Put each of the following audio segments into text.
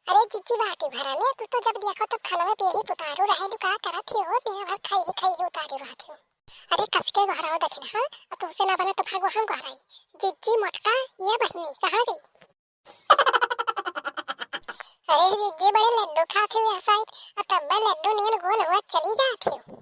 अरे जीजी बाटी भरा ने तू तो जब देखो तो खाना पे ही उतारू रहे तू का करत ही हो दिन भर खाई ही उतारी रहती हो। अरे कसके घराओ देखना हां और तुमसे ना बने तो भागो हम घराई। जीजी मोटका ये बहिनी कहां गई? अरे जीजी बड़े लड्डू खाते हुए हंसाई और तब मैं लड्डू नील गोल हुआ चली जाती हूँ।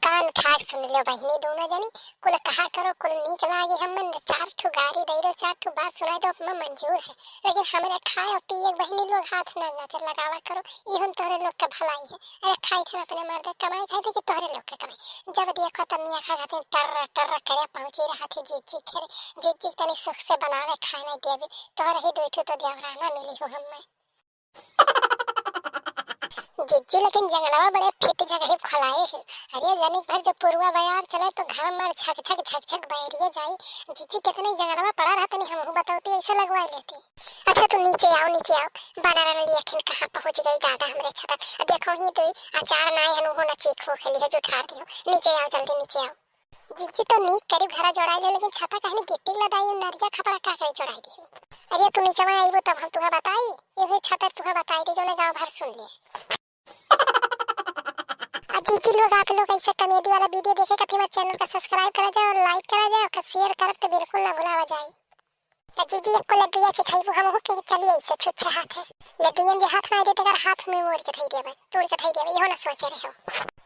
कान ठाक सुन लो बहिनी दोनों जनी कुल कहा करो कुल नीक लागे हमन चार ठो गारी दई दो चार ठो बात सुनाई दो अपना मंजूर है लेकिन हमरे खाए और पिए बहिनी लोग हाथ ना नजर लगावा करो इहन तोहरे लोग के भलाई है। अरे खाई थे अपने मर्द कमाई खाई थे कि तोहरे लोग के कमाई जब देखो तब मियां खा खाते टर टर करे पहुंची रहा थी जीजी खेरे जीजी तनी सुख से बनावे खाना देवी तोहरे ही दुइठो तो देवराना मिली हो हमें जिज्जी लेकिन जंगलवा बड़े फिट जगह खलाए है। अरे जनी भर जब पुरवा बयार चले तो घर मार छक छक झक झक बैरिए जाई। जिज्जी कितने जंगलवा पड़ा रहता नहीं हमहू बताओती ऐसे लगवाई लेती। अच्छा तू नीचे आओ बनाना लेखिन कहां पहुंच गई दादा हमरे छत देखो ही तो अचार नाई हनु हो न चीखो खेली है जो ठार दियो नीचे आओ जल्दी नीचे आओ। जिज्जी तो नीक करीब घरा जोड़ाई ले लेकिन छता कहनी गिट्टी लदाई नरिया खपड़ा का करे जोड़ाई दी। अरे तू नीचे आईबो तब हम तुहा बताई ये छता तुहा बताई दी जो ने गांव भर सुन लिए। जीजी लोग आप लोग ऐसा कॉमेडी वाला वीडियो देखे खातिर मेरे चैनल का सब्सक्राइब करा जाए और लाइक करा जाए और शेयर कर तो बिल्कुल ना भुलावा जाए। तो जीजी एक को लड्डू सिखाइबो हम हो के चलिए ऐसे छुच्छा हाथ है लड्डू जे हाथ में देते कर हाथ में मोड़ के थई देबे तोड़ के थई देबे इहो ना सोचे रहे हो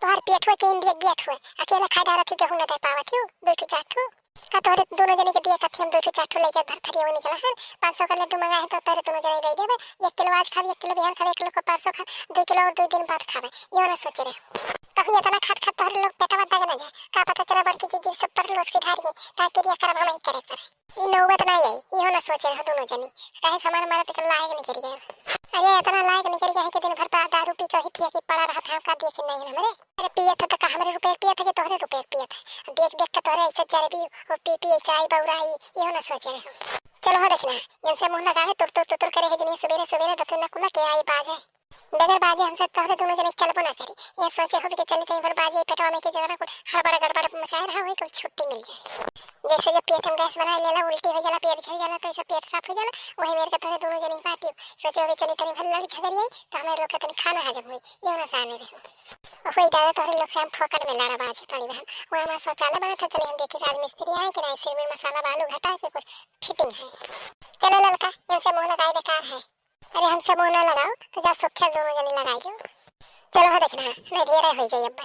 तोहर पेट हुए कि इंडिया गेट हुए अकेला खा डारा थी केहू ना दे पावत हो दो ठो चार ठो का तोहरे दोनों जने के दिए कथि हम दो ठो चार ठो लेके भर थरी वो निकला है 500 का लड्डू मंगाए तो तोरे दोनों जने दे देबे 1 किलो आज खा 1 किलो बिहान खा 1 किलो को परसों खा 2 किलो और 2 दिन बाद खावे इहो ना सोचे रहे कहीं इतना खात खात तोहरे लोग पेटवा दग ना जाए का पता चला बड़की जीजी सब पर लोग सिधार गए ताकि रिया करब हम ही करे पर ई नौबत ना आई इहो ना सोचे रहे दोनों जनी काहे सामान मारे तक लायक निकल गया। अरे इतना लायक निकल गया है कि दिन भर दारू पी के ही ठिया की पड़ा रहा था का देख नहीं हमरे अरे पिए था तो का हमरे रुपए पिए थे कि तोहरे रुपए पिए थे देख देख के तोहरे ऐसे जरबी और पी पी चाय बौराई इहो ना सोचे रहे। चलो हो देखना इनसे मुंह लगावे तुर करे है जनी सवेरे सवेरे दतु न कुला के आई बाजे बगैर बाजे हमसे तोहरे दोनों जने चलबो ना करी ये सोचे हो कि चली कहीं पर बाजे पेटवा में के जरा को हड़बड़ गड़बड़ मचाए रहा हो कोई छुट्टी मिल जाए जैसे जब पेट में गैस बना लेला उल्टी हो जाला पेट झड़ जाला तो ऐसा पेट साफ हो जाला वही मेरे के तोहरे दोनों जने बाटी सोचे हो चली तनी भर लड़ झगड़िए तो हमें लोग के तनी खाना हजम होई ये ना साने रहे वही दादा तोहरे लोग से हम फोकट में लड़ा बाजे पड़ी बहन वो हमारा शौचालय बना था चलिए हम देखे राजमिस्त्री आए कि नहीं सिर में मसाला बालू घटा के कुछ फिटिंग है। चलो लड़का इनसे मुंह लगाए बेकार है अरे हमसे मुंह ना लगाओ तो जा सुखे दोनों जने लगाई लो। चलो हो देखना मैं ढेरे हो जाए अब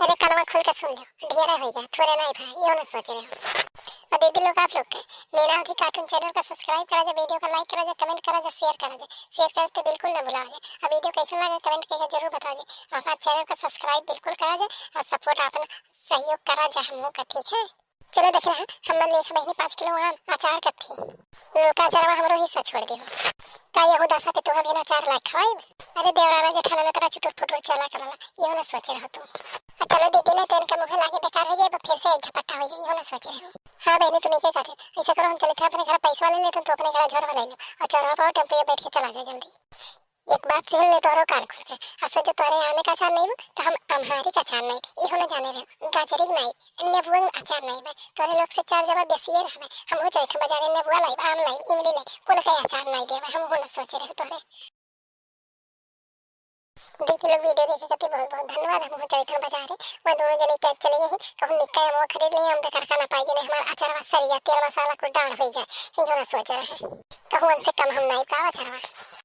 अरे कलमा खोल के सुन लो ढेरे हो जाए थोड़े नहीं भाई ये ना सोच रहे हो। और दीदी लोग आप लोग के मेरा अभी कार्टून चैनल का सब्सक्राइब करा जाए वीडियो को लाइक करा जाए कमेंट करा जाए शेयर करते बिल्कुल ना भुला जाए और वीडियो कैसा लगा कमेंट करके जरूर बता दे हमारे चैनल का सब्सक्राइब बिल्कुल करा जाए और सपोर्ट अपना सहयोग करा जाए हम लोग का ठीक है। चलो देखना हम लेख बहनी 5 किलो आम अचार कथी लोका अचारवा हमरो ही छोड़ दियो का यहू दशा के तोहा बिना 4 लाख खवाई अरे देवराना जेठाना में तेरा चुटुर फुटुर चला करला यहू ना सोचे रहो तुम चलो दीदी ने तेन के मुंह लागे बेकार हो जाए फिर से एक झपट्टा हो जाए यहू ना सोचे रहो। हाँ बहनी तुम क्या करे ऐसा करो हम चले थे अपने घर पैसा ले ले तो अपने घर झोरवा ले लो और चौराहा पर टेम्पो बैठ के चला जाए जल्दी एक बात सुन ले तोरो कान खोल के असो जो तोरे आने का अचार नहीं तो हम अम्हारी का अचार नहीं इहो ना जाने रहे गाजरी नहीं नेबुआ अचार नहीं बे तोरे लोग से 4 जगह बेसिए रहबे हम हो चले बाजार नेबुआ लाई आम लाई इमली लाई कोन का अचार नहीं देबे हम हो ना सोचे रहे तोरे देखिए लोग वीडियो देखे खातिर बहुत बहुत धन्यवाद। हम हो चले बाजार वहाँ दोनों जने कैद चले गए कहूँ निक्का हम खरीद लिए हम बेकार खाना पाई जने हमारा अचार सरिया तेल मसाला को डाउन हो जाए इहो ना सोच रहे कहूँ उनसे कम हम नहीं पावा अचार।